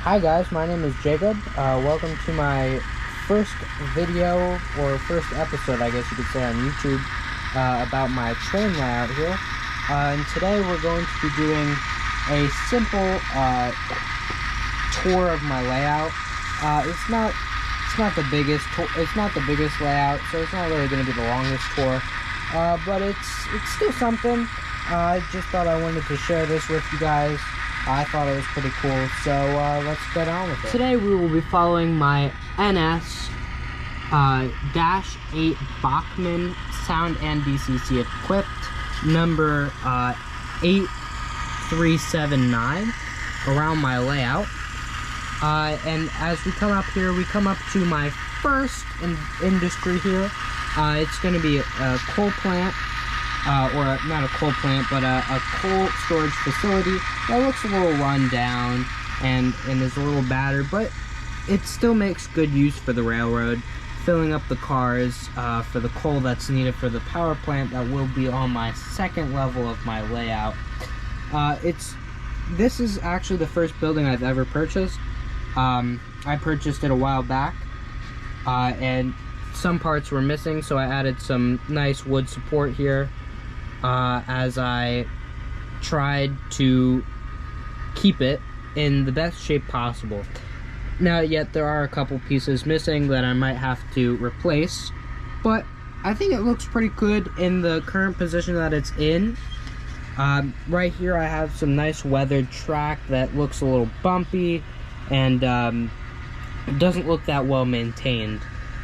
Hi guys, my name is Jacob. Welcome to my first video, or first episode I guess you could say, on YouTube about my train layout here. And today we're going to be doing a simple tour of my layout. It's not the biggest layout, so it's not really going to be the longest tour. But it's still something. I just thought I wanted to share this with you guys. I thought it was pretty cool, so let's get on with it. Today we will be following my NS Dash 8 Bachmann sound and DCC equipped number 8379 around my layout. And as we come up here, we come up to my first industry here. It's going to be a coal plant. Or not a coal plant, but a coal storage facility that looks a little run down and is a little battered, but it still makes good use for the railroad, filling up the cars for the coal that's needed for the power plant that will be on my second level of my layout. This is actually the first building I've ever purchased. I purchased it a while back, and some parts were missing, so I added some nice wood support here. As I tried to keep it in the best shape possible. Now, yet there are a couple pieces missing that I might have to replace, but I think it looks pretty good in the current position that it's in. Right here I have some nice weathered track that looks a little bumpy and doesn't look that well maintained.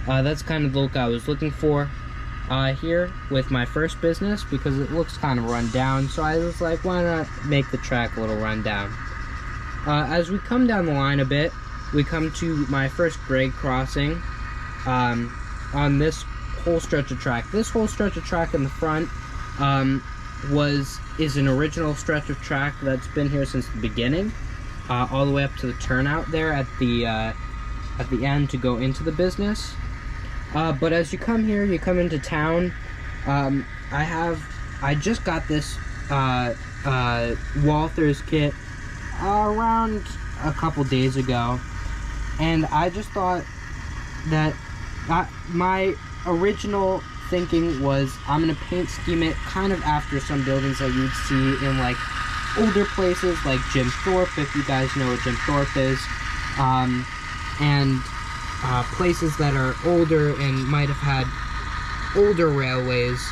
That's kind of the look I was looking for. Here with my first business, because it looks kind of run down, so I was like, why not make the track a little run down. As we come down the line a bit, we come to my first grade crossing on this whole stretch of track. This whole stretch of track in the front is an original stretch of track that's been here since the beginning, all the way up to the turnout there at the end to go into the business. But as you come here, you come into town. I just got this Walthers kit around a couple days ago, and I just thought that my original thinking was I'm gonna paint scheme it kind of after some buildings that you'd see in like older places like Jim Thorpe, if you guys know what Jim Thorpe is, and places that are older and might have had older railways,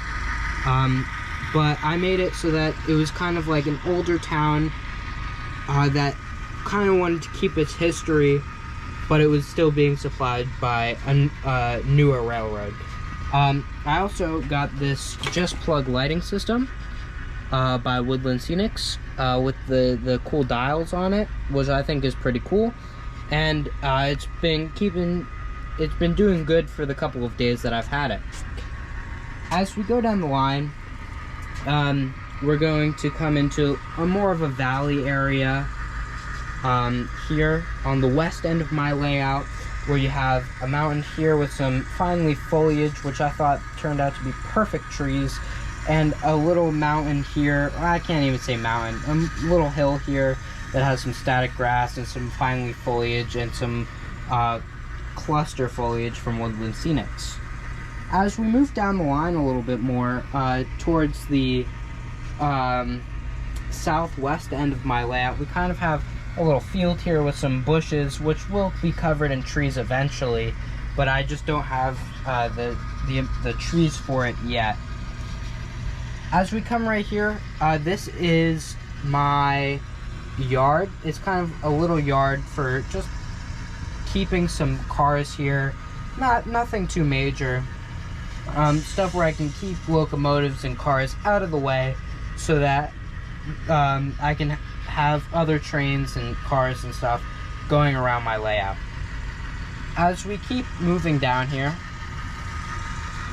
but I made it so that it was kind of like an older town that kind of wanted to keep its history, but it was still being supplied by a newer railroad. I also got this Just Plug lighting system by Woodland Scenics with the cool dials on it, which I think is pretty cool. And it's been doing good for the couple of days that I've had it. As we go down the line, we're going to come into more of a valley area here on the west end of my layout, where you have a mountain here with some fine leaf foliage, which I thought turned out to be perfect trees, and a little mountain here. I can't even say mountain, a little hill here that has some static grass and some fine leaf foliage and some cluster foliage from Woodland Scenics. As we move down the line a little bit more towards the southwest end of my layout, we kind of have a little field here with some bushes, which will be covered in trees eventually, but I just don't have the trees for it yet. As we come right here, this is my yard. It's kind of a little yard for just keeping some cars here, nothing too major, stuff where I can keep locomotives and cars out of the way so that I can have other trains and cars and stuff going around my layout. As we keep moving down here,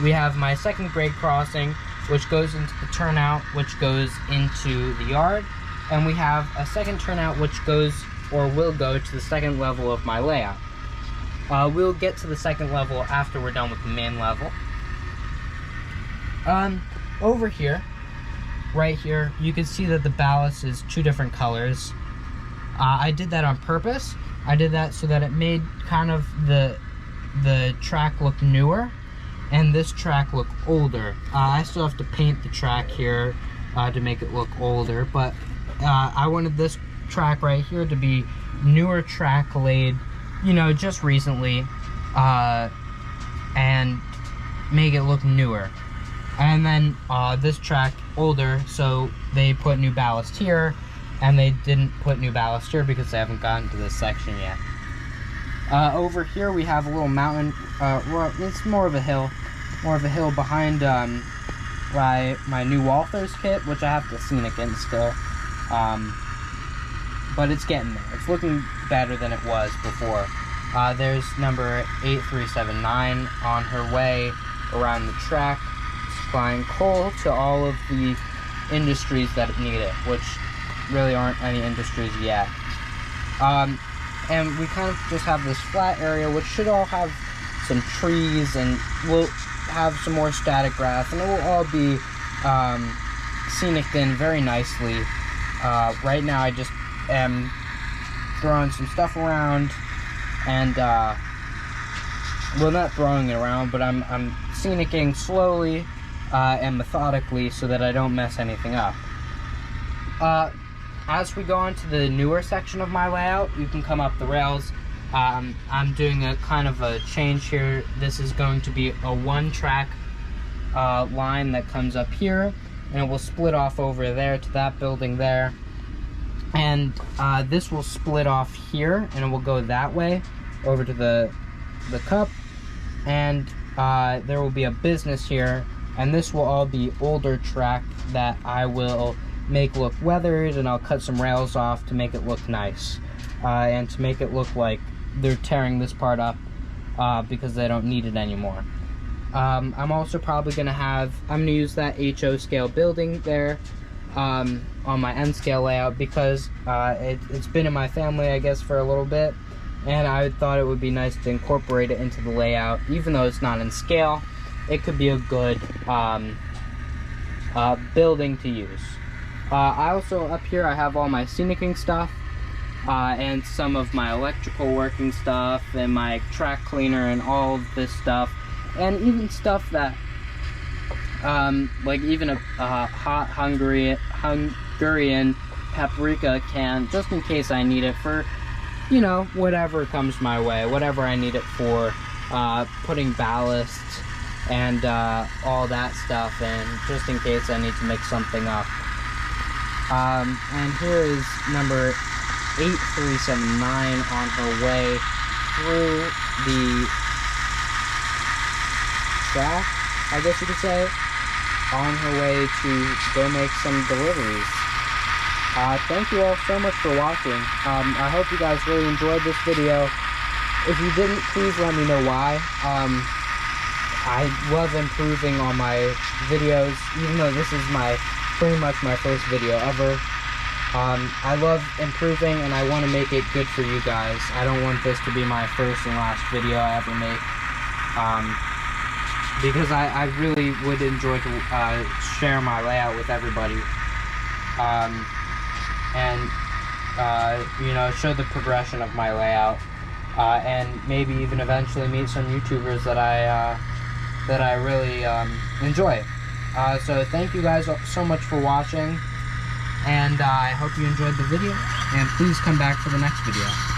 we have my second grade crossing, which goes into the turnout, which goes into the yard. And we have a second turnout which goes, or will go, to the second level of my layout. We'll get to the second level after we're done with the main level. Over here, right here, you can see that the ballast is two different colors. I did that on purpose. I did that so that it made kind of the track look newer and this track look older. I still have to paint the track here to make it look older, but I wanted this track right here to be newer track laid, you know, just recently, and make it look newer. And then this track older, so they put new ballast here, and they didn't put new ballast here because they haven't gotten to this section yet. Over here we have a little mountain, well, it's more of a hill behind my new Walthers kit, which I have to scenic in still. But it's getting there. It's looking better than it was before. There's number 8379 on her way around the track, supplying coal to all of the industries that need it, which really aren't any industries yet. And we kind of just have this flat area, which should all have some trees, and we'll have some more static grass, and it will all be scenic in very nicely. Right now I just am throwing some stuff around, and well, not throwing it around, but I'm scenicking slowly and methodically so that I don't mess anything up. As we go on to the newer section of my layout, you can come up the rails. I'm doing a kind of a change here. This is going to be a one-track line that comes up here, and it will split off over there to that building there. And this will split off here, and it will go that way over to the cup. And there will be a business here, and this will all be older track that I will make look weathered, and I'll cut some rails off to make it look nice, and to make it look like they're tearing this part up because they don't need it anymore. I'm also probably going to use that HO scale building there on my N scale layout because it's been in my family, I guess, for a little bit, and I thought it would be nice to incorporate it into the layout. Even though it's not in scale, it could be a good building to use. I also, up here, I have all my scenicking stuff, and some of my electrical working stuff, and my track cleaner, and all of this stuff, and even stuff that, like even a hot Hungarian paprika can, just in case I need it for, you know, whatever comes my way, whatever I need it for, putting ballast, and all that stuff, and just in case I need to mix something up. And here is number 8379 on her way through the track, I guess you could say, on her way to go make some deliveries. Thank you all so much for watching. I hope you guys really enjoyed this video. If you didn't, please let me know why. I love improving on my videos, even though this is pretty much my first video ever. I love improving, and I want to make it good for you guys. I don't want this to be my first and last video I ever make, because I really would enjoy to share my layout with everybody, and you know, show the progression of my layout, and maybe even eventually meet some YouTubers that I really enjoy. So thank you guys so much for watching, and I hope you enjoyed the video, and please come back for the next video.